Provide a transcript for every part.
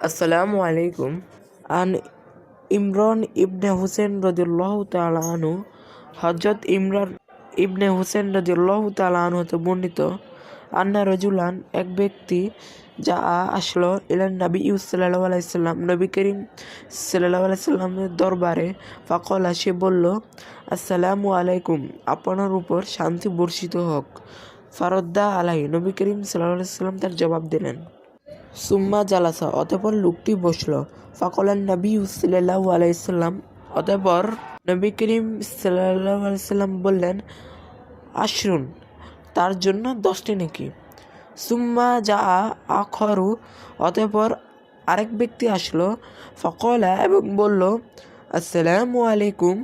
আসসালামু আলাইকুম। আন ইমরান ইবনে হুসেন রাদিয়াল্লাহু তাআলা আনহু, হযরত ইমরান ইবনে হুসেন রাদিয়াল্লাহু তাআলা আনহু হতে বর্ণিত, আন্না রাজুলান, এক ব্যক্তি, যা আসলো ইলান নবী সাল্লাল্লাহু আলাইহি সাল্লাম, নবী করিম সাল্লাল্লাহু আলাইহি সাল্লামের দরবারে। ফাকলা, সে বলল, আসসালামু আলাইকুম, আপনার উপর শান্তি বর্ষিত হোক। ফারদ্দা আলাইহি, নবী করিম সাল্লাল্লাহু আলাইহি সাল্লাম তার জবাব দিলেন। সুম্মা জালাসা, অতঃপর লোকটি বসল। ফাকলান নবী সাল্লাল্লাহু আলাইহি সাল্লাম, অতঃপর নবী করিম সাল্লাল্লাহু আলাইহি সাল্লাম বললেন, আশরুন, তার জন্য 10টি নেকি। সুম্মা যা আখরু, অতঃপর আরেক ব্যক্তি আসলো। ফকলা, এবং বলল, আসসালামু আলাইকুম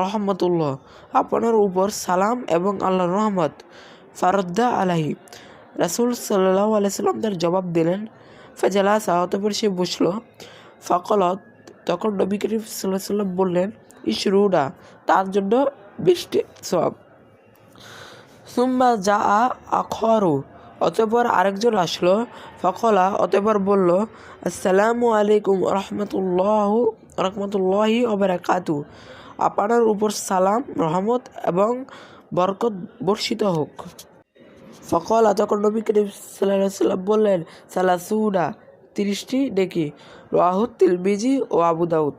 রহমতুল্লাহ, আপনার উপর সালাম এবং আল্লাহর রহমত। ফারদ্দা আলাহি, রাসূল সাল্লাল্লাহু আলাইহি সাল্লাম তার জবাব দিলেন। ফাজালাসা, অতঃপর সে বসল। ফাকলত, তখন নবী করিম সাল্লাল্লাহু আলাইহি সাল্লাম বললেন, ইশরুনা, তার জন্য 20টি সওয়াব। সুম্মা যা আখরু, অতঃপর আরেকজন আসলো। ফকলা, অতঃপর বলল, আসসালামু আলাইকুম রহমতুল্লাহি ওয়া বারাকাতুহু, আপনার উপর সালাম, রহমত এবং বরকত বর্ষিত হোক। ফকলা, তখন নবী করিম সাল্লাল্লাহু আলাইহি সাল্লাম বললেন, সালাসুনা, 30টি নেকি। রাওয়াহু তিরমিজি ও আবু দাউদ।